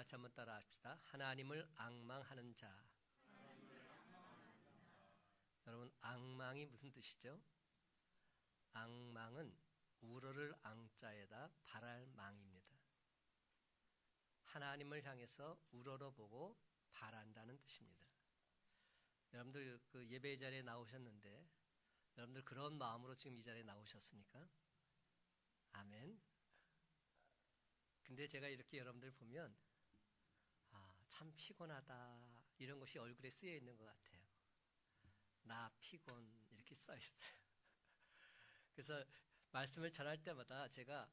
같이 한번 따라 합시다. 하나님을 앙망하는 자. 여러분, 앙망이 무슨 뜻이죠? 앙망은 우러를 앙자에다 바랄 망입니다. 하나님을 향해서 우러러보고 바란다는 뜻입니다. 여러분들 그 예배 자리에 나오셨는데 여러분들 그런 마음으로 지금 이 자리에 나오셨습니까? 아멘. 근데 제가 이렇게 여러분들 보면 참 피곤하다 이런 것이 얼굴에 쓰여 있는 것 같아요. 나 피곤 이렇게 써 있어요. 그래서 말씀을 전할 때마다 제가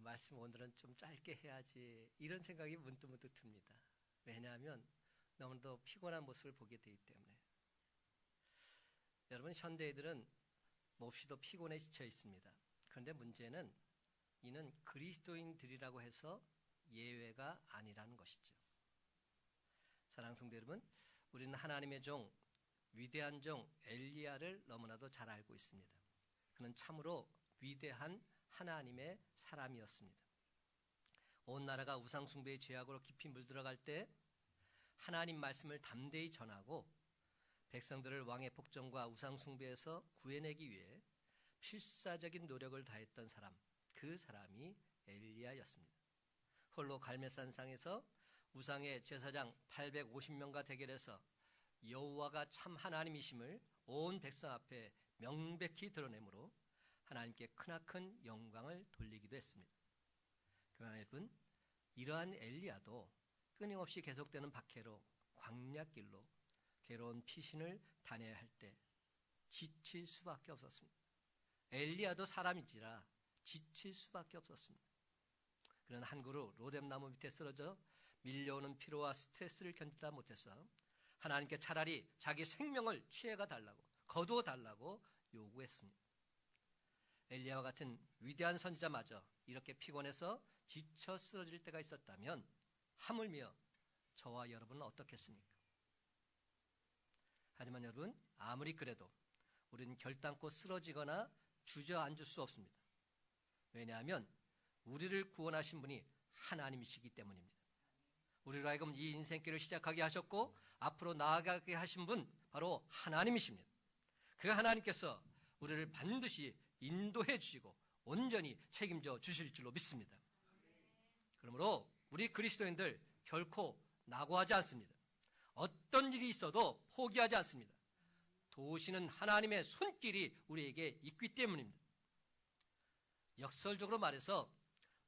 말씀 오늘은 좀 짧게 해야지 이런 생각이 문득문득 듭니다. 왜냐하면 너무도 피곤한 모습을 보게 되기 때문에. 여러분, 현대인들은 몹시도 피곤에 지쳐 있습니다. 그런데 문제는 이는 그리스도인들이라고 해서 예외가 아니라는 것이죠. 사랑하는 성도 여러분, 우리는 하나님의 종, 위대한 종 엘리야를 너무나도 잘 알고 있습니다. 그는 참으로 위대한 하나님의 사람이었습니다. 온 나라가 우상숭배의 죄악으로 깊이 물들어갈 때 하나님 말씀을 담대히 전하고 백성들을 왕의 복종과 우상숭배에서 구해내기 위해 필사적인 노력을 다했던 사람, 그 사람이 엘리야였습니다. 홀로 갈멜산상에서 우상의 제사장 850명과 대결해서 여호와가 참 하나님이심을 온 백성 앞에 명백히 드러내므로 하나님께 크나큰 영광을 돌리기도 했습니다. 그러나 여러분, 이러한 엘리야도 끊임없이 계속되는 박해로 광야길로 괴로운 피신을 다녀야 할 때 지칠 수밖에 없었습니다. 엘리야도 사람인지라 지칠 수밖에 없었습니다. 그는 한 그루 로뎀나무 밑에 쓰러져 밀려오는 피로와 스트레스를 견디다 못해서 하나님께 차라리 자기 생명을 취해가 달라고, 거두어 달라고 요구했습니다. 엘리야와 같은 위대한 선지자마저 이렇게 피곤해서 지쳐 쓰러질 때가 있었다면 하물며 저와 여러분은 어떻겠습니까? 하지만 여러분, 아무리 그래도 우리는 결단코 쓰러지거나 주저앉을 수 없습니다. 왜냐하면 우리를 구원하신 분이 하나님이시기 때문입니다. 우리로 하여금 이 인생길을 시작하게 하셨고 앞으로 나아가게 하신 분 바로 하나님이십니다. 그 하나님께서 우리를 반드시 인도해 주시고 온전히 책임져 주실 줄로 믿습니다. 그러므로 우리 그리스도인들 결코 낙오하지 않습니다. 어떤 일이 있어도 포기하지 않습니다. 도우시는 하나님의 손길이 우리에게 있기 때문입니다. 역설적으로 말해서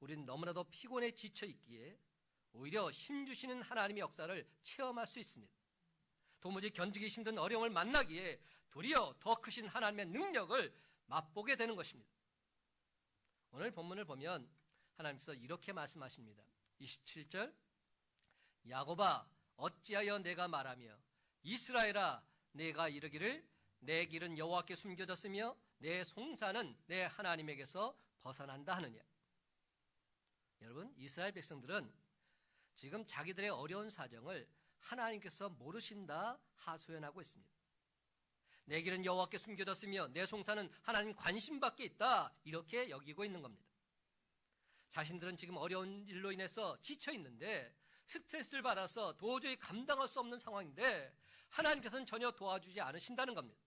우리는 너무나도 피곤에 지쳐 있기에 오히려 힘주시는 하나님의 역사를 체험할 수 있습니다. 도무지 견디기 힘든 어려움을 만나기에 도리어 더 크신 하나님의 능력을 맛보게 되는 것입니다. 오늘 본문을 보면 하나님께서 이렇게 말씀하십니다. 27절, 야곱아 어찌하여 내가 말하며 이스라엘아 내가 이르기를 내 길은 여호와께 숨겨졌으며 내 송사는 내 하나님에게서 벗어난다 하느냐. 여러분, 이스라엘 백성들은 지금 자기들의 어려운 사정을 하나님께서 모르신다 하소연하고 있습니다. 내 길은 여호와께 숨겨졌으며 내 송사는 하나님 관심 밖에 있다, 이렇게 여기고 있는 겁니다. 자신들은 지금 어려운 일로 인해서 지쳐 있는데 스트레스를 받아서 도저히 감당할 수 없는 상황인데 하나님께서는 전혀 도와주지 않으신다는 겁니다.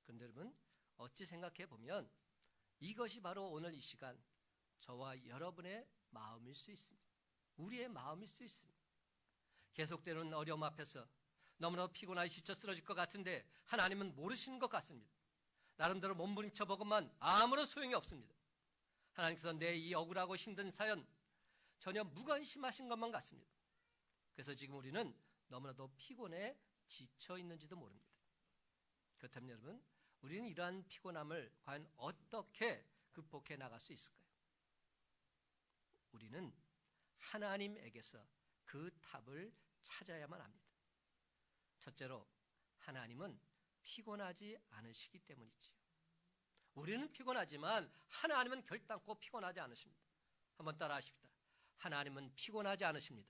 그런데 여러분, 어찌 생각해 보면 이것이 바로 오늘 이 시간 저와 여러분의 마음일 수 있습니다. 우리의 마음일 수 있습니다. 계속되는 어려움 앞에서 너무나 피곤하게 지쳐 쓰러질 것 같은데 하나님은 모르시는 것 같습니다. 나름대로 몸부림쳐 보고만 아무런 소용이 없습니다. 하나님께서 내 이 억울하고 힘든 사연 전혀 무관심하신 것만 같습니다. 그래서 지금 우리는 너무나도 피곤해 지쳐 있는지도 모릅니다. 그렇다면 여러분, 우리는 이러한 피곤함을 과연 어떻게 극복해 나갈 수 있을까요? 우리는 하나님에게서 그 답을 찾아야만 합니다. 첫째로, 하나님은 피곤하지 않으시기 때문이지요. 우리는 피곤하지만 하나님은 결단코 피곤하지 않으십니다. 한번 따라 하십시다. 하나님은 피곤하지 않으십니다.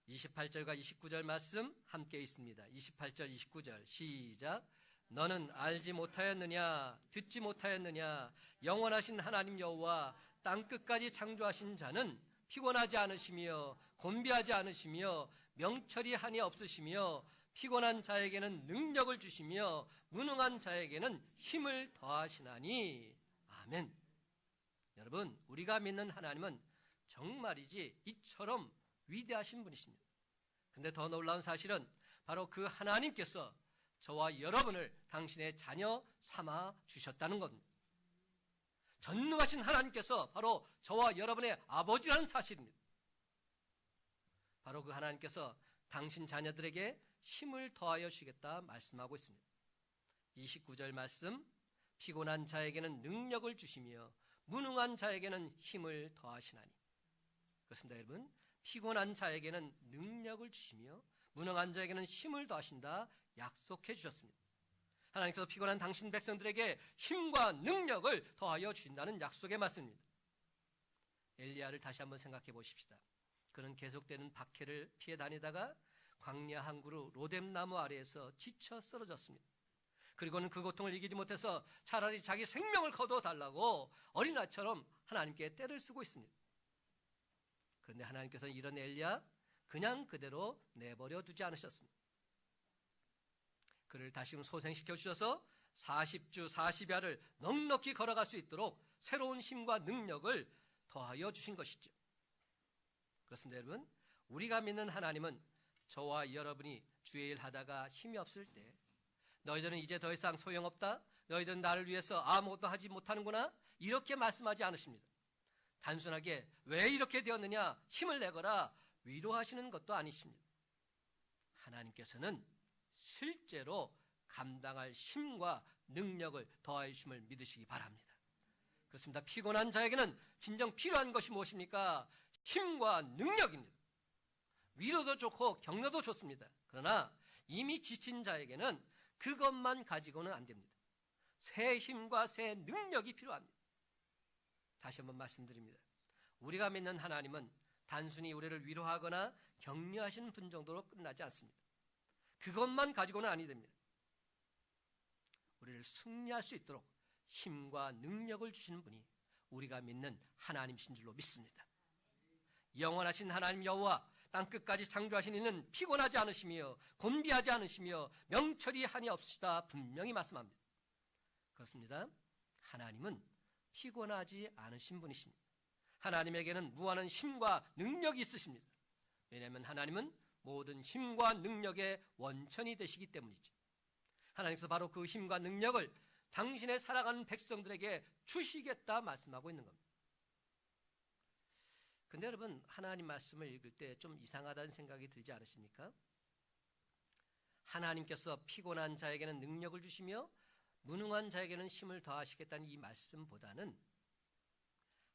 28절과 29절 말씀 함께 있습니다. 28절, 29절 시작. 너는 알지 못하였느냐, 듣지 못하였느냐, 영원하신 하나님 여호와 땅끝까지 창조하신 자는 피곤하지 않으시며 곤비하지 않으시며 명철이 한이 없으시며 피곤한 자에게는 능력을 주시며 무능한 자에게는 힘을 더하시나니. 아멘. 여러분, 우리가 믿는 하나님은 정말이지 이처럼 위대하신 분이십니다. 근데 더 놀라운 사실은 바로 그 하나님께서 저와 여러분을 당신의 자녀 삼아 주셨다는 겁니다. 전능하신 하나님께서 바로 저와 여러분의 아버지라는 사실입니다. 바로 그 하나님께서 당신 자녀들에게 힘을 더하여 주시겠다 말씀하고 있습니다. 29절 말씀, 피곤한 자에게는 능력을 주시며 무능한 자에게는 힘을 더하시나니. 그렇습니다, 여러분. 피곤한 자에게는 능력을 주시며 무능한 자에게는 힘을 더하신다 약속해 주셨습니다. 하나님께서 피곤한 당신 백성들에게 힘과 능력을 더하여 주신다는 약속의 말씀입니다. 엘리야를 다시 한번 생각해 보십시다. 그는 계속되는 박해를 피해 다니다가 광야 한 그루 로뎀나무 아래에서 지쳐 쓰러졌습니다. 그리고는 그 고통을 이기지 못해서 차라리 자기 생명을 거둬달라고 어린아이처럼 하나님께 떼를 쓰고 있습니다. 그런데 하나님께서는 이런 엘리야 그냥 그대로 내버려 두지 않으셨습니다. 그를 다시금 소생시켜 주셔서 40주 40야를 넉넉히 걸어갈 수 있도록 새로운 힘과 능력을 더하여 주신 것이죠. 그렇습니다, 여러분. 우리가 믿는 하나님은 저와 여러분이 주의 일 하다가 힘이 없을 때 너희들은 이제 더 이상 소용없다, 너희들은 나를 위해서 아무것도 하지 못하는구나, 이렇게 말씀하지 않으십니다. 단순하게 왜 이렇게 되었느냐 힘을 내거라 위로하시는 것도 아니십니다. 하나님께서는 실제로 감당할 힘과 능력을 더하여 주심을 믿으시기 바랍니다. 그렇습니다. 피곤한 자에게는 진정 필요한 것이 무엇입니까? 힘과 능력입니다. 위로도 좋고 격려도 좋습니다. 그러나 이미 지친 자에게는 그것만 가지고는 안 됩니다. 새 힘과 새 능력이 필요합니다. 다시 한번 말씀드립니다. 우리가 믿는 하나님은 단순히 우리를 위로하거나 격려하시는 분 정도로 끝나지 않습니다. 그것만 가지고는 아니 됩니다. 우리를 승리할 수 있도록 힘과 능력을 주시는 분이 우리가 믿는 하나님이신 줄로 믿습니다. 영원하신 하나님 여호와, 땅끝까지 창조하신 이는 피곤하지 않으시며 곤비하지 않으시며 명철이 한이 없으시다 분명히 말씀합니다. 그렇습니다. 하나님은 피곤하지 않으신 분이십니다. 하나님에게는 무한한 힘과 능력이 있으십니다. 왜냐하면 하나님은 모든 힘과 능력의 원천이 되시기 때문이죠. 하나님께서 바로 그 힘과 능력을 당신의 살아가는 백성들에게 주시겠다 말씀하고 있는 겁니다. 근데 여러분, 하나님 말씀을 읽을 때 좀 이상하다는 생각이 들지 않으십니까? 하나님께서 피곤한 자에게는 능력을 주시며 무능한 자에게는 힘을 더하시겠다는 이 말씀보다는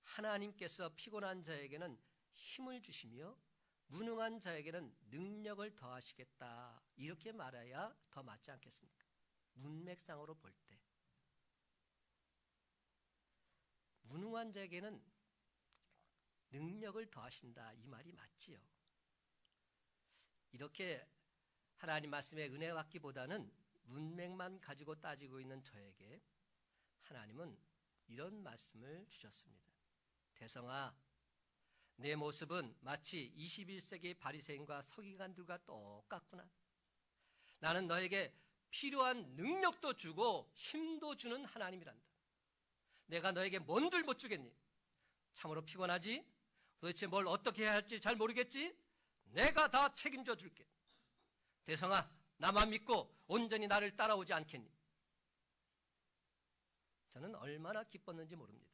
하나님께서 피곤한 자에게는 힘을 주시며 무능한 자에게는 능력을 더하시겠다, 이렇게 말해야 더 맞지 않겠습니까? 문맥상으로 볼 때 무능한 자에게는 능력을 더하신다, 이 말이 맞지요. 이렇게 하나님 말씀의 은혜 받기보다는 문맥만 가지고 따지고 있는 저에게 하나님은 이런 말씀을 주셨습니다. 대성아, 내 모습은 마치 21세기 바리새인과 서기관들과 똑같구나. 나는 너에게 필요한 능력도 주고 힘도 주는 하나님이란다. 내가 너에게 뭔들 못 주겠니? 참으로 피곤하지? 도대체 뭘 어떻게 해야 할지 잘 모르겠지? 내가 다 책임져 줄게. 대성아, 나만 믿고 온전히 나를 따라오지 않겠니? 저는 얼마나 기뻤는지 모릅니다.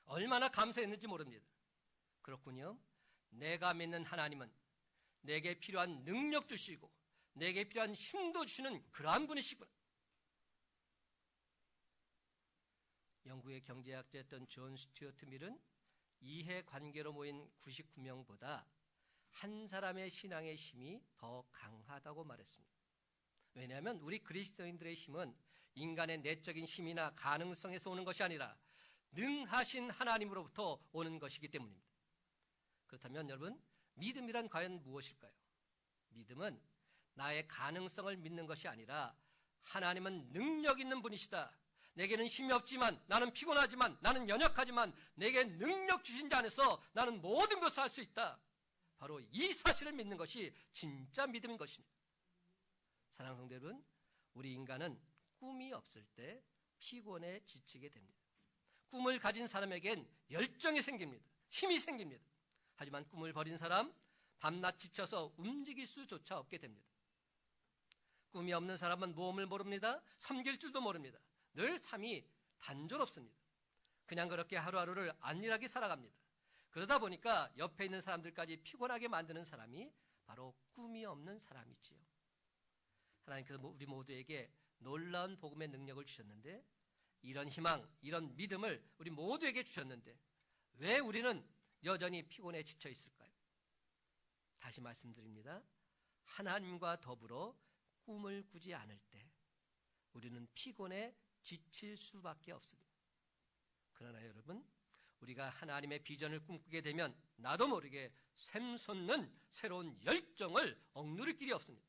얼마나 감사했는지 모릅니다. 그렇군요. 내가 믿는 하나님은 내게 필요한 능력 주시고 내게 필요한 힘도 주시는 그러한 분이시구나. 영국의 경제학자였던 존 스튜어트 밀은 이해관계로 모인 99명보다 한 사람의 신앙의 힘이 더 강하다고 말했습니다. 왜냐하면 우리 그리스도인들의 힘은 인간의 내적인 힘이나 가능성에서 오는 것이 아니라 능하신 하나님으로부터 오는 것이기 때문입니다. 그렇다면 여러분, 믿음이란 과연 무엇일까요? 믿음은 나의 가능성을 믿는 것이 아니라 하나님은 능력 있는 분이시다, 내게는 힘이 없지만, 나는 피곤하지만, 나는 연약하지만 내게 능력 주신 자 안에서 나는 모든 것을 할 수 있다. 바로 이 사실을 믿는 것이 진짜 믿음인 것입니다. 사랑하는 성도 여러분, 우리 인간은 꿈이 없을 때 피곤에 지치게 됩니다. 꿈을 가진 사람에겐 열정이 생깁니다. 힘이 생깁니다. 하지만 꿈을 버린 사람, 밤낮 지쳐서 움직일 수조차 없게 됩니다. 꿈이 없는 사람은 모험을 모릅니다. 섬길 줄도 모릅니다. 늘 삶이 단조롭습니다. 그냥 그렇게 하루하루를 안일하게 살아갑니다. 그러다 보니까 옆에 있는 사람들까지 피곤하게 만드는 사람이 바로 꿈이 없는 사람이지요. 하나님께서 우리 모두에게 놀라운 복음의 능력을 주셨는데, 이런 희망, 이런 믿음을 우리 모두에게 주셨는데 왜 우리는 여전히 피곤에 지쳐 있을까요? 다시 말씀드립니다. 하나님과 더불어 꿈을 꾸지 않을 때 우리는 피곤에 지칠 수밖에 없습니다. 그러나 여러분, 우리가 하나님의 비전을 꿈꾸게 되면 나도 모르게 샘솟는 새로운 열정을 억누를 길이 없습니다.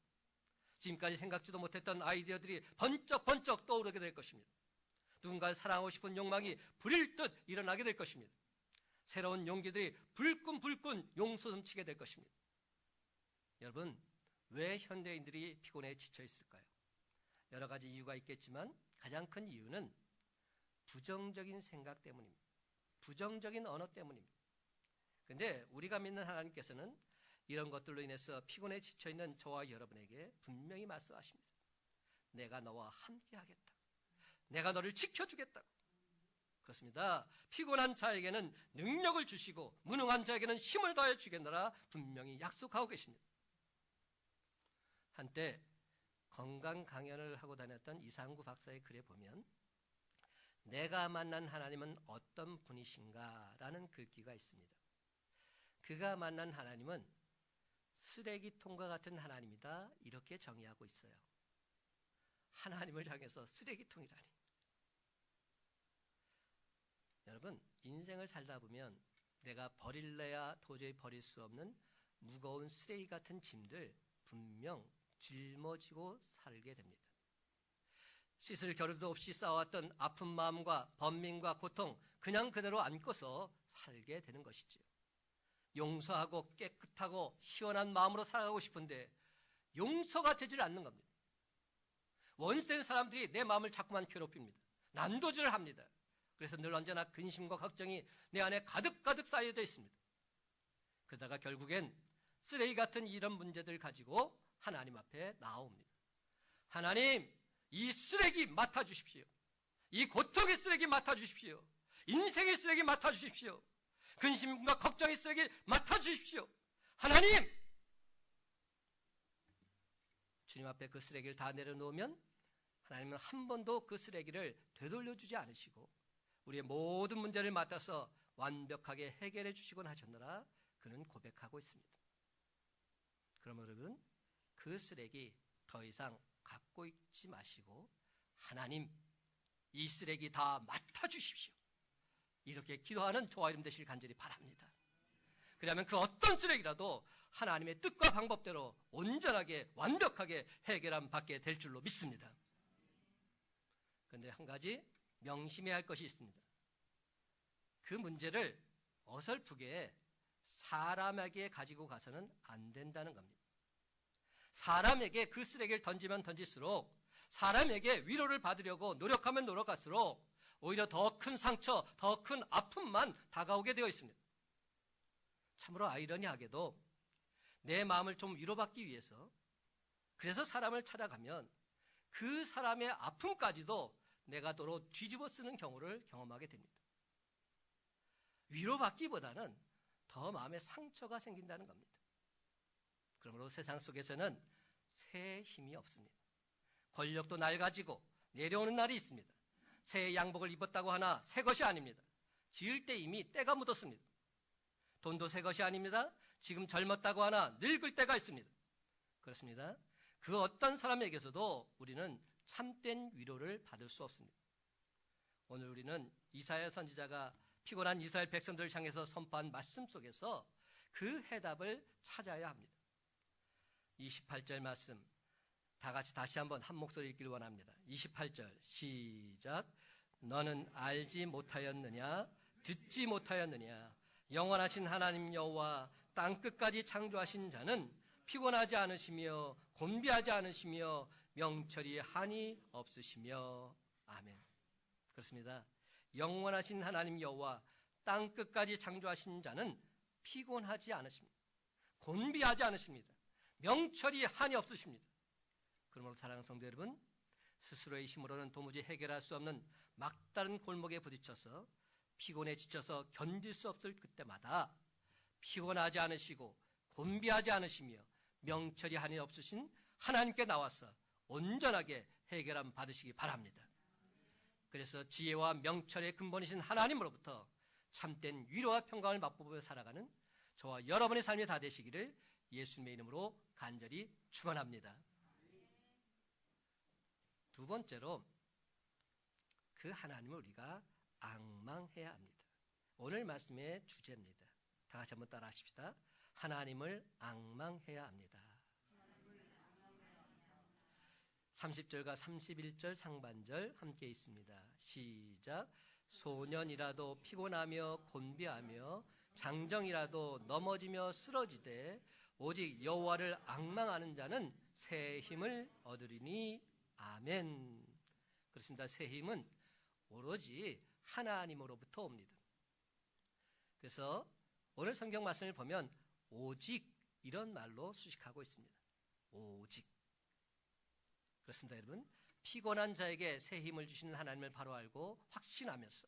지금까지 생각지도 못했던 아이디어들이 번쩍번쩍 떠오르게 될 것입니다. 누군가를 사랑하고 싶은 욕망이 불일 듯 일어나게 될 것입니다. 새로운 용기들이 불끈불끈 용솟음치게 될 것입니다. 여러분, 왜 현대인들이 피곤에 지쳐 있을까요? 여러 가지 이유가 있겠지만 가장 큰 이유는 부정적인 생각 때문입니다. 부정적인 언어 때문입니다. 그런데 우리가 믿는 하나님께서는 이런 것들로 인해서 피곤에 지쳐있는 저와 여러분에게 분명히 말씀하십니다. 내가 너와 함께 하겠다. 내가 너를 지켜주겠다고. 그렇습니다. 피곤한 자에게는 능력을 주시고 무능한 자에게는 힘을 더해 주겠노라 분명히 약속하고 계십니다. 한때 건강 강연을 하고 다녔던 이상구 박사의 글에 보면 내가 만난 하나님은 어떤 분이신가 라는 글귀가 있습니다. 그가 만난 하나님은 쓰레기통과 같은 하나님이다 이렇게 정의하고 있어요. 하나님을 향해서 쓰레기통이라니. 여러분, 인생을 살다 보면 내가 버릴래야 도저히 버릴 수 없는 무거운 쓰레기 같은 짐들 분명 짊어지고 살게 됩니다. 씻을 겨를도 없이 쌓아왔던 아픈 마음과 번민과 고통 그냥 그대로 안고서 살게 되는 것이지요. 용서하고 깨끗하고 시원한 마음으로 살아가고 싶은데 용서가 되질 않는 겁니다. 원수된 사람들이 내 마음을 자꾸만 괴롭힙니다. 난도질을 합니다. 그래서 늘 언제나 근심과 걱정이 내 안에 가득가득 쌓여져 있습니다. 그러다가 결국엔 쓰레기 같은 이런 문제들 가지고 하나님 앞에 나옵니다. 하나님, 이 쓰레기 맡아주십시오. 이 고통의 쓰레기 맡아주십시오. 인생의 쓰레기 맡아주십시오. 근심과 걱정의 쓰레기 맡아주십시오. 하나님! 주님 앞에 그 쓰레기를 다 내려놓으면 하나님은 한 번도 그 쓰레기를 되돌려주지 않으시고 우리의 모든 문제를 맡아서 완벽하게 해결해 주시곤 하셨노라 그는 고백하고 있습니다. 그럼 여러분, 그 쓰레기 더 이상 갖고 있지 마시고 하나님, 이 쓰레기 다 맡아주십시오. 이렇게 기도하는 저와 여러분 되시길 간절히 바랍니다. 그러면 그 어떤 쓰레기라도 하나님의 뜻과 방법대로 온전하게 완벽하게 해결함 받게 될 줄로 믿습니다. 그런데 한 가지 명심해야 할 것이 있습니다. 그 문제를 어설프게 사람에게 가지고 가서는 안 된다는 겁니다. 사람에게 그 쓰레기를 던지면 던질수록 사람에게 위로를 받으려고 노력하면 노력할수록 오히려 더 큰 상처, 더 큰 아픔만 다가오게 되어 있습니다. 참으로 아이러니하게도 내 마음을 좀 위로받기 위해서 그래서 사람을 찾아가면 그 사람의 아픔까지도 내가 도로 뒤집어 쓰는 경우를 경험하게 됩니다. 위로받기보다는 더 마음에 상처가 생긴다는 겁니다. 그러므로 세상 속에서는 새 힘이 없습니다. 권력도 낡아지고 내려오는 날이 있습니다. 새 양복을 입었다고 하나 새 것이 아닙니다. 지을 때 이미 때가 묻었습니다. 돈도 새 것이 아닙니다. 지금 젊었다고 하나 늙을 때가 있습니다. 그렇습니다. 그 어떤 사람에게서도 우리는 참된 위로를 받을 수 없습니다. 오늘 우리는 이사야 선지자가 피곤한 이스라엘 백성들을 향해서 선포한 말씀 속에서 그 해답을 찾아야 합니다. 28절 말씀 다 같이 다시 한번 한 목소리 읽기를 원합니다. 28절 시작. 너는 알지 못하였느냐? 듣지 못하였느냐? 영원하신 하나님 여호와 땅끝까지 창조하신 자는 피곤하지 않으시며 곤비하지 않으시며 명철이 한이 없으시며. 아멘. 그렇습니다. 영원하신 하나님 여호와 땅끝까지 창조하신 자는 피곤하지 않으십니다. 곤비하지 않으십니다. 명철이 한이 없으십니다. 그러므로 사랑하는 성도 여러분, 스스로의 힘으로는 도무지 해결할 수 없는 막다른 골목에 부딪혀서 피곤에 지쳐서 견딜 수 없을 그때마다 피곤하지 않으시고 곤비하지 않으시며 명철이 한이 없으신 하나님께 나와서 온전하게 해결함 받으시기 바랍니다. 그래서 지혜와 명철의 근본이신 하나님으로부터 참된 위로와 평강을 맛보며 살아가는 저와 여러분의 삶이 다 되시기를 예수님의 이름으로 간절히 축원합니다. 두 번째로, 그 하나님을 우리가 앙망해야 합니다. 오늘 말씀의 주제입니다. 다 같이 한번 따라 하십시다. 하나님을 앙망해야 합니다. 30절과 31절 상반절 함께 있습니다. 시작. 소년이라도 피곤하며 곤비하며 장정이라도 넘어지며 쓰러지되 오직 여호와를 앙망하는 자는 새 힘을 얻으리니. 아멘. 그렇습니다. 새 힘은 오로지 하나님으로부터 옵니다. 그래서 오늘 성경 말씀을 보면 오직 이런 말로 수식하고 있습니다. 오직. 그렇습니다, 여러분. 피곤한 자에게 새 힘을 주시는 하나님을 바로 알고 확신하면서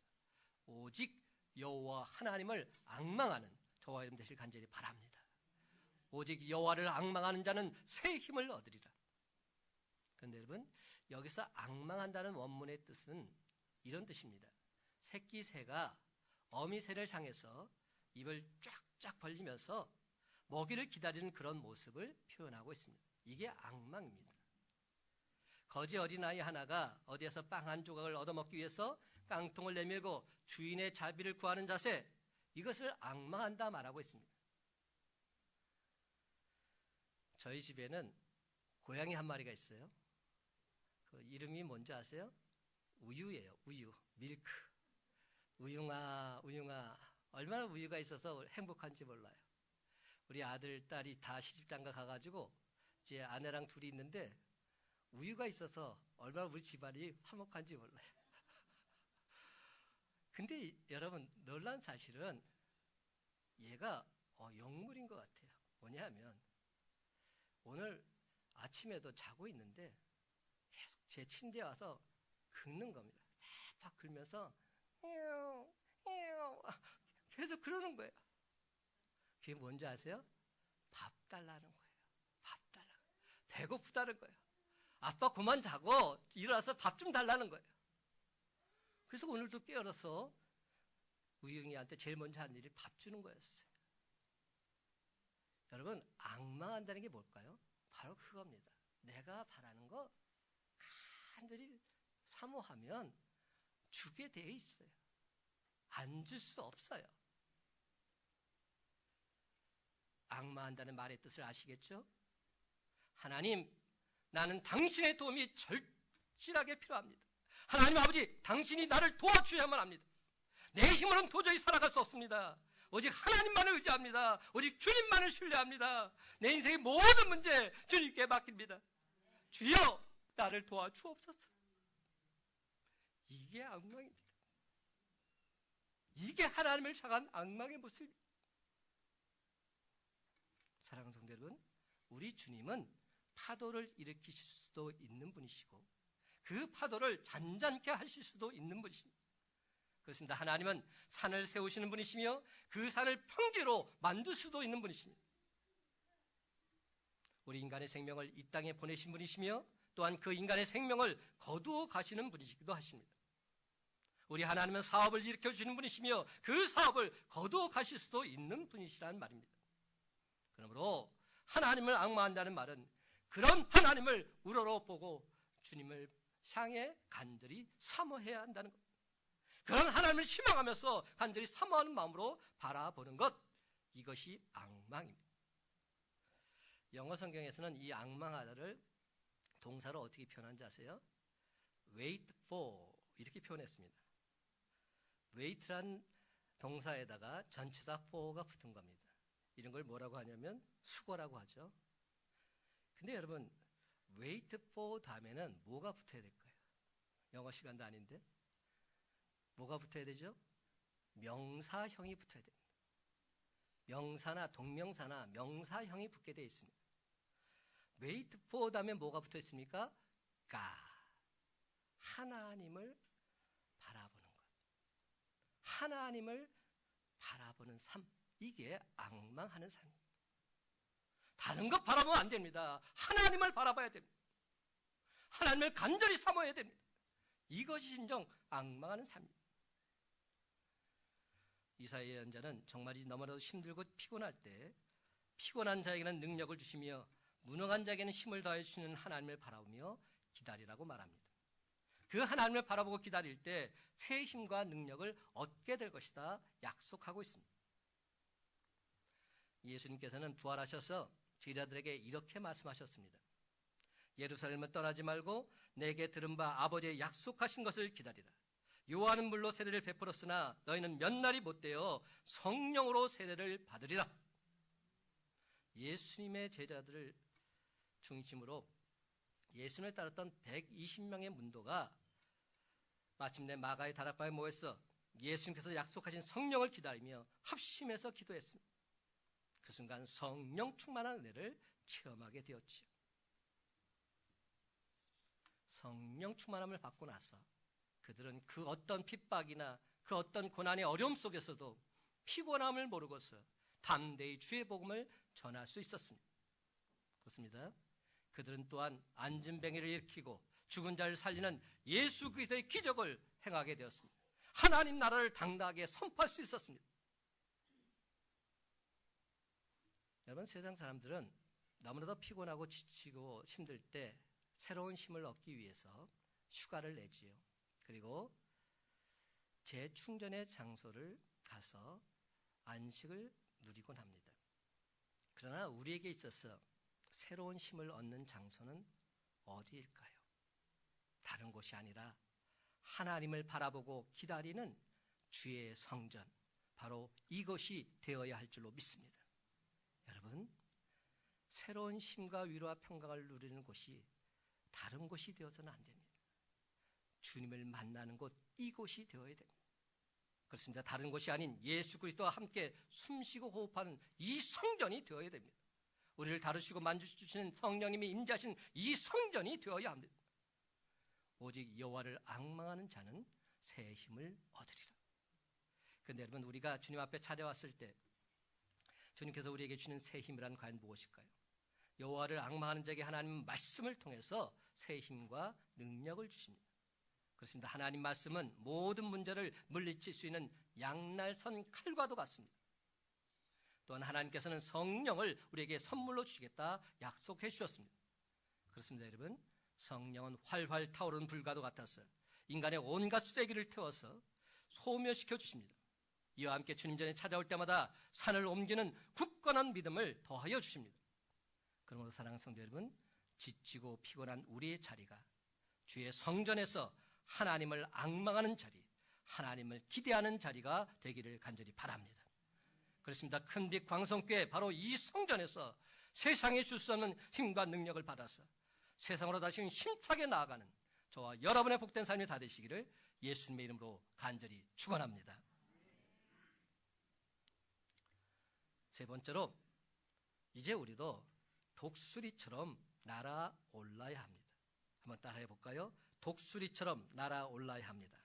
오직 여호와 하나님을 앙망하는 저와 여러분 되실 간절히 바랍니다. 오직 여호와를 앙망하는 자는 새 힘을 얻으리라. 그런데 여러분, 여기서 앙망한다는 원문의 뜻은 이런 뜻입니다. 새끼 새가 어미 새를 향해서 입을 쫙쫙 벌리면서 먹이를 기다리는 그런 모습을 표현하고 있습니다. 이게 앙망입니다. 거지 어린아이 하나가 어디에서 빵 한 조각을 얻어먹기 위해서 깡통을 내밀고 주인의 자비를 구하는 자세, 이것을 앙망한다 말하고 있습니다. 저희 집에는 고양이 한 마리가 있어요. 그 이름이 뭔지 아세요? 우유예요. 우유, 밀크. 우유아, 우유아. 얼마나 우유가 있어서 행복한지 몰라요. 우리 아들, 딸이 다 시집장가 가가지고 이제 아내랑 둘이 있는데 우유가 있어서 얼마나 우리 집안이 화목한지 몰라요. 근데 여러분, 놀라운 사실은 얘가 영물인 것 같아요. 뭐냐 하면 오늘 아침에도 자고 있는데 계속 제 침대에 와서 긁는 겁니다. 팍팍 긁면서 계속 그러는 거예요. 그게 뭔지 아세요? 밥 달라는 거예요. 밥 달라. 배고프다는 거예요. 아빠 그만 자고 일어나서 밥 좀 달라는 거예요. 그래서 오늘도 깨어나서 우영이한테 제일 먼저 한 일이 밥 주는 거였어요. 여러분, 앙망한다는 게 뭘까요? 바로 그겁니다. 내가 바라는 거 간절히 사모하면 주게 돼 있어요. 안 줄 수 없어요. 앙망한다는 말의 뜻을 아시겠죠? 하나님, 나는 당신의 도움이 절실하게 필요합니다. 하나님 아버지, 당신이 나를 도와주셔야만 합니다. 내 힘으로는 도저히 살아갈 수 없습니다. 오직 하나님만을 의지합니다. 오직 주님만을 신뢰합니다. 내 인생의 모든 문제 주님께 맡깁니다. 주여, 나를 도와주옵소서. 이게 앙망입니다. 이게 하나님을 향한 앙망의 모습입니다. 사랑하는 성도 여러분, 우리 주님은 파도를 일으키실 수도 있는 분이시고 그 파도를 잔잔케 하실 수도 있는 분이십니다. 그렇습니다. 하나님은 산을 세우시는 분이시며 그 산을 평지로 만들 수도 있는 분이십니다. 우리 인간의 생명을 이 땅에 보내신 분이시며 또한 그 인간의 생명을 거두어 가시는 분이시기도 하십니다. 우리 하나님은 사업을 일으켜 주시는 분이시며 그 사업을 거두어 가실 수도 있는 분이시라는 말입니다. 그러므로 하나님을 앙망한다는 말은 그런 하나님을 우러러 보고 주님을 향해 간절히 사모해야 한다는 것. 그런 하나님을 희망하면서 간절히 사모하는 마음으로 바라보는 것, 이것이 앙망입니다. 영어 성경에서는 이 앙망하다를 동사로 어떻게 표현하는지 아세요? wait for 이렇게 표현했습니다. 웨이트란 동사에다가 전치사 for가 붙은 겁니다. 이런 걸 뭐라고 하냐면 수거라고 하죠. 근데 여러분, wait for 다음에는 뭐가 붙어야 될까요? 영어 시간도 아닌데 뭐가 붙어야 되죠? 명사형이 붙어야 됩니다. 명사나 동명사나 명사형이 붙게 되어 있습니다. wait for 다음에 뭐가 붙어 있습니까? God, 하나님을 바라보는 것, 하나님을 바라보는 삶, 이게 앙망하는 삶입니다. 다른 것 바라보면 안 됩니다. 하나님을 바라봐야 됩니다. 하나님을 간절히 사모해야 됩니다. 이것이 진정 앙망하는 삶입니다. 이사야 예언자는 정말 너무나도 힘들고 피곤할 때 피곤한 자에게는 능력을 주시며 무능한 자에게는 힘을 더해 주시는 하나님을 바라보며 기다리라고 말합니다. 그 하나님을 바라보고 기다릴 때 새 힘과 능력을 얻게 될 것이다 약속하고 있습니다. 예수님께서는 부활하셔서 제자들에게 이렇게 말씀하셨습니다. 예루살렘을 떠나지 말고 내게 들은 바 아버지의 약속하신 것을 기다리라. 요한은 물로 세례를 베풀었으나 너희는 몇 날이 못되어 성령으로 세례를 받으리라. 예수님의 제자들을 중심으로 예수님을 따랐던 120명의 문도가 마침내 마가의 다락방에 모여서 예수님께서 약속하신 성령을 기다리며 합심해서 기도했습니다. 그 순간 성령 충만한 은혜를 체험하게 되었지요. 성령 충만함을 받고 나서 그들은 그 어떤 핍박이나 그 어떤 고난의 어려움 속에서도 피곤함을 모르고서 담대히 주의 복음을 전할 수 있었습니다. 그렇습니다. 그들은 또한 안진뱅이를 일으키고 죽은 자를 살리는 예수 그리스도의 기적을 행하게 되었습니다. 하나님 나라를 당당하게 선포할 수 있었습니다. 여러분, 세상 사람들은 너무나도 피곤하고 지치고 힘들 때 새로운 힘을 얻기 위해서 휴가를 내지요. 그리고 재충전의 장소를 가서 안식을 누리곤 합니다. 그러나 우리에게 있어서 새로운 힘을 얻는 장소는 어디일까요? 다른 곳이 아니라 하나님을 바라보고 기다리는 주의 성전, 바로 이것이 되어야 할 줄로 믿습니다. 여러분, 새로운 힘과 위로와 평강을 누리는 곳이 다른 곳이 되어서는 안 됩니다. 주님을 만나는 곳, 이곳이 되어야 됩니다. 그렇습니다. 다른 곳이 아닌 예수 그리스도와 함께 숨쉬고 호흡하는 이 성전이 되어야 됩니다. 우리를 다루시고 만져주시는 성령님이 임재하신 이 성전이 되어야 합니다. 오직 여호와를 앙망하는 자는 새 힘을 얻으리라. 그런데 여러분, 우리가 주님 앞에 찾아왔을 때 주님께서 우리에게 주는 새 힘이란 과연 무엇일까요? 여호와를 앙망하는 자에게 하나님 말씀을 통해서 새 힘과 능력을 주십니다. 그렇습니다. 하나님 말씀은 모든 문제를 물리칠 수 있는 양날선 칼과도 같습니다. 또한 하나님께서는 성령을 우리에게 선물로 주시겠다 약속해 주셨습니다. 그렇습니다. 여러분, 성령은 활활 타오르는 불과도 같아서 인간의 온갖 쓰레기를 태워서 소멸시켜 주십니다. 이와 함께 주님 전에 찾아올 때마다 산을 옮기는 굳건한 믿음을 더하여 주십니다. 그러므로 사랑하는 성도 여러분, 지치고 피곤한 우리의 자리가 주의 성전에서 하나님을 앙망하는 자리, 하나님을 기대하는 자리가 되기를 간절히 바랍니다. 그렇습니다. 큰빛 광성교회 바로 이 성전에서 세상에 줄 수 없는 힘과 능력을 받아서 세상으로 다시 힘차게 나아가는 저와 여러분의 복된 삶이 다 되시기를 예수님의 이름으로 간절히 축원합니다. 세 번째로, 이제 우리도 독수리처럼 날아올라야 합니다. 한번 따라해 볼까요? 독수리처럼 날아올라야 합니다.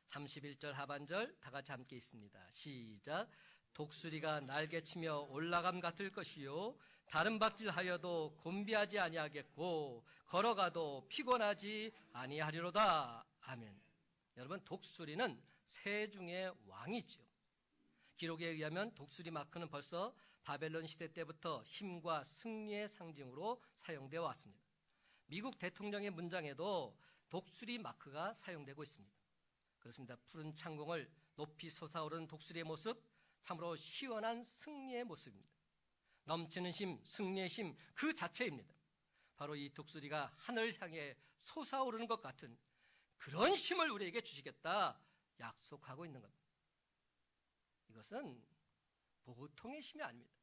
31절 하반절 다 같이 함께 있습니다. 시작. 독수리가 날개치며 올라감 같을 것이요 다른 박질하여도 곤비하지 아니하겠고 걸어가도 피곤하지 아니하리로다. 아멘. 여러분, 독수리는 새 중의 왕이지요. 기록에 의하면 독수리 마크는 벌써 바벨론 시대 때부터 힘과 승리의 상징으로 사용되어 왔습니다. 미국 대통령의 문장에도 독수리 마크가 사용되고 있습니다. 그렇습니다. 푸른 창공을 높이 솟아오르는 독수리의 모습, 참으로 시원한 승리의 모습입니다. 넘치는 힘, 승리의 힘 그 자체입니다. 바로 이 독수리가 하늘을 향해 솟아오르는 것 같은 그런 힘을 우리에게 주시겠다 약속하고 있는 겁니다. 이것은 보통의 힘이 아닙니다.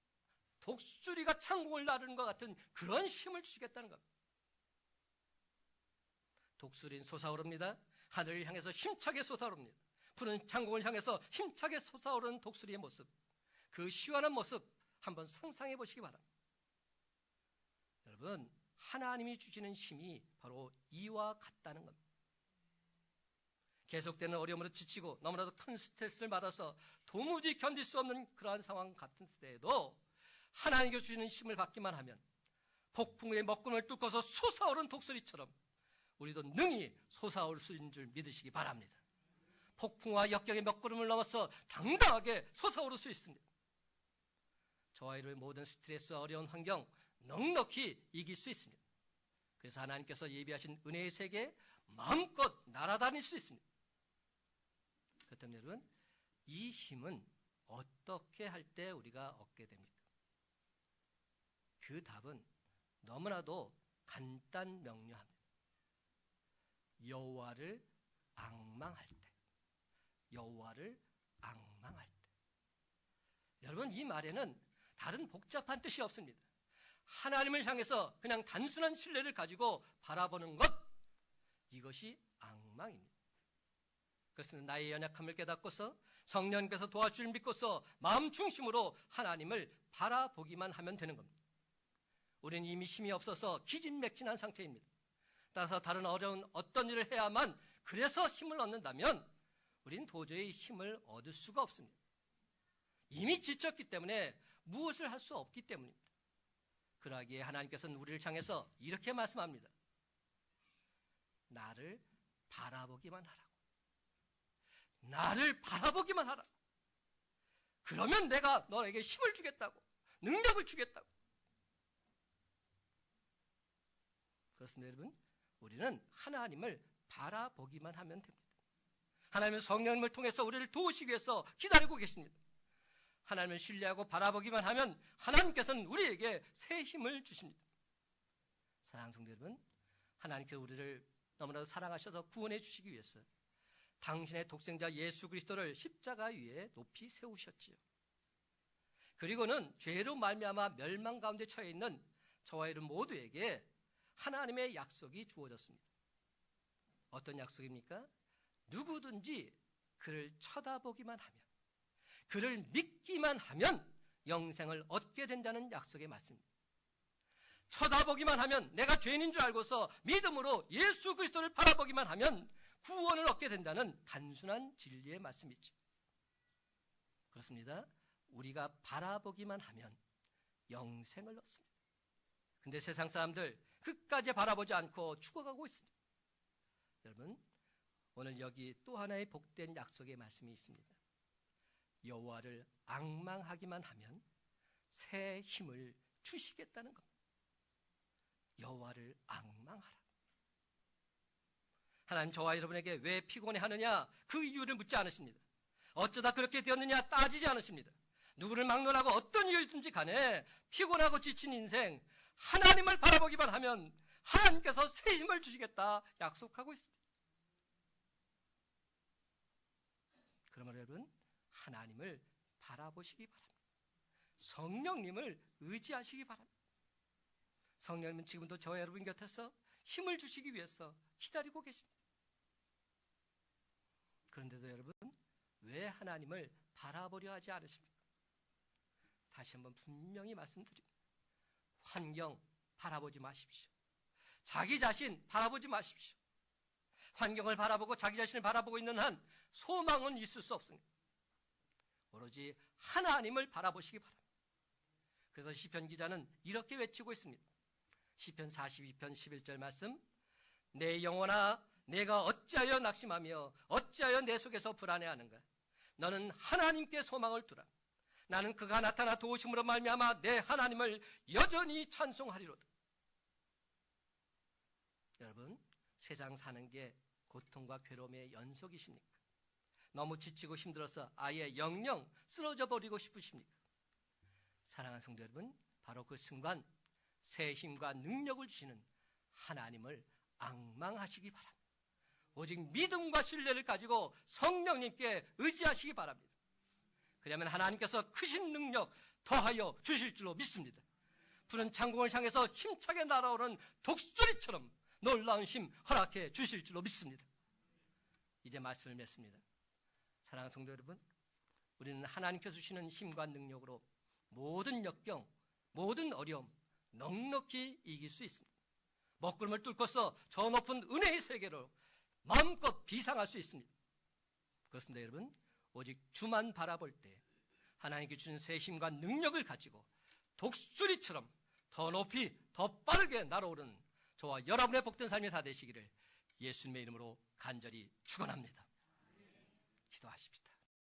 독수리가 창공을 나르는 것 같은 그런 힘을 주시겠다는 겁니다. 독수리는 솟아오릅니다. 하늘을 향해서 힘차게 솟아오릅니다. 푸른 창공을 향해서 힘차게 솟아오르는 독수리의 모습, 그 시원한 모습 한번 상상해 보시기 바랍니다. 여러분, 하나님이 주시는 힘이 바로 이와 같다는 겁니다. 계속되는 어려움으로 지치고 너무나도 큰 스트레스를 받아서 도무지 견딜 수 없는 그러한 상황 같은 때에도 하나님께 주시는 힘을 받기만 하면 폭풍의 먹구름을 뚫고서 솟아오른 독수리처럼 우리도 능히 솟아올 수 있는 줄 믿으시기 바랍니다. 폭풍과 역경의 먹구름을 넘어서 당당하게 솟아오를 수 있습니다. 저와 여러분의 모든 스트레스와 어려운 환경 넉넉히 이길 수 있습니다. 그래서 하나님께서 예비하신 은혜의 세계에 마음껏 날아다닐 수 있습니다. 그렇다면 여러분, 이 힘은 어떻게 할 때 우리가 얻게 됩니까? 그 답은 너무나도 간단 명료합니다. 여호와를 앙망할 때. 여호와를 앙망할 때. 여러분, 이 말에는 다른 복잡한 뜻이 없습니다. 하나님을 향해서 그냥 단순한 신뢰를 가지고 바라보는 것, 이것이 앙망입니다. 그렇습니다. 나의 연약함을 깨닫고서 성령께서 도와줄 믿고서 마음 중심으로 하나님을 바라보기만 하면 되는 겁니다. 우리는 이미 힘이 없어서 기진맥진한 상태입니다. 따라서 다른 어려운 어떤 일을 해야만 그래서 힘을 얻는다면 우리는 도저히 힘을 얻을 수가 없습니다. 이미 지쳤기 때문에 무엇을 할 수 없기 때문입니다. 그러기에 하나님께서는 우리를 향해서 이렇게 말씀합니다. 나를 바라보기만 하라고. 나를 바라보기만 하라고. 그러면 내가 너에게 힘을 주겠다고. 능력을 주겠다고. 그렇습니다, 여러분. 우리는 하나님을 바라보기만 하면 됩니다. 하나님은 성령님을 통해서 우리를 도우시기 위해서 기다리고 계십니다. 하나님을 신뢰하고 바라보기만 하면 하나님께서는 우리에게 새 힘을 주십니다. 사랑하는 성도 여러분, 하나님께서 우리를 너무나도 사랑하셔서 구원해 주시기 위해서 당신의 독생자 예수 그리스도를 십자가 위에 높이 세우셨지요. 그리고는 죄로 말미암아 멸망 가운데 처해 있는 저와 여러분 모두에게 하나님의 약속이 주어졌습니다. 어떤 약속입니까? 누구든지 그를 쳐다보기만 하면, 그를 믿기만 하면 영생을 얻게 된다는 약속의 말씀입니다. 쳐다보기만 하면, 내가 죄인인 줄 알고서 믿음으로 예수 그리스도를 바라보기만 하면 구원을 얻게 된다는 단순한 진리의 말씀이죠. 그렇습니다. 우리가 바라보기만 하면 영생을 얻습니다. 근데 세상 사람들 끝까지 바라보지 않고 죽어가고 있습니다. 여러분, 오늘 여기 또 하나의 복된 약속의 말씀이 있습니다. 여호와를 앙망하기만 하면 새 힘을 주시겠다는 겁니다. 여호와를 앙망하라. 하나님 저와 여러분에게 왜 피곤해하느냐 그 이유를 묻지 않으십니다. 어쩌다 그렇게 되었느냐 따지지 않으십니다. 누구를 막론하고 어떤 이유든지 간에 피곤하고 지친 인생 하나님을 바라보기만 하면 하나님께서 새 힘을 주시겠다 약속하고 있습니다. 그러므로 여러분, 하나님을 바라보시기 바랍니다. 성령님을 의지하시기 바랍니다. 성령님은 지금도 저와 여러분 곁에서 힘을 주시기 위해서 기다리고 계십니다. 그런데도 여러분, 왜 하나님을 바라보려 하지 않으십니까? 다시 한번 분명히 말씀드립니다. 환경 바라보지 마십시오. 자기 자신 바라보지 마십시오. 환경을 바라보고 자기 자신을 바라보고 있는 한 소망은 있을 수 없습니다. 오로지 하나님을 바라보시기 바랍니다. 그래서 시편 기자는 이렇게 외치고 있습니다. 시편 42편 11절 말씀, 내 영혼아 내가 어찌하여 낙심하며 어찌하여 내 속에서 불안해하는가. 너는 하나님께 소망을 두라. 나는 그가 나타나 도우심으로 말미암아 내 하나님을 여전히 찬송하리로다. 여러분, 세상 사는 게 고통과 괴로움의 연속이십니까? 너무 지치고 힘들어서 아예 영영 쓰러져 버리고 싶으십니까? 사랑하는 성도 여러분, 바로 그 순간 새 힘과 능력을 주시는 하나님을 앙망하시기 바랍니다. 오직 믿음과 신뢰를 가지고 성령님께 의지하시기 바랍니다. 그러면 하나님께서 크신 능력 더하여 주실 줄로 믿습니다. 푸른 창공을 향해서 힘차게 날아오는 독수리처럼 놀라운 힘 허락해 주실 줄로 믿습니다. 이제 말씀을 맺습니다. 사랑하는 성도 여러분, 우리는 하나님께서 주시는 힘과 능력으로 모든 역경, 모든 어려움 넉넉히 이길 수 있습니다. 먹구름을 뚫고서 저 높은 은혜의 세계로 마음껏 비상할 수 있습니다. 그렇습니다. 여러분, 오직 주만 바라볼 때 하나님께 주신 새 힘과 능력을 가지고 독수리처럼 더 높이 더 빠르게 날아오르는 저와 여러분의 복된 삶이 다 되시기를 예수님의 이름으로 간절히 축원합니다. 기도하십시다.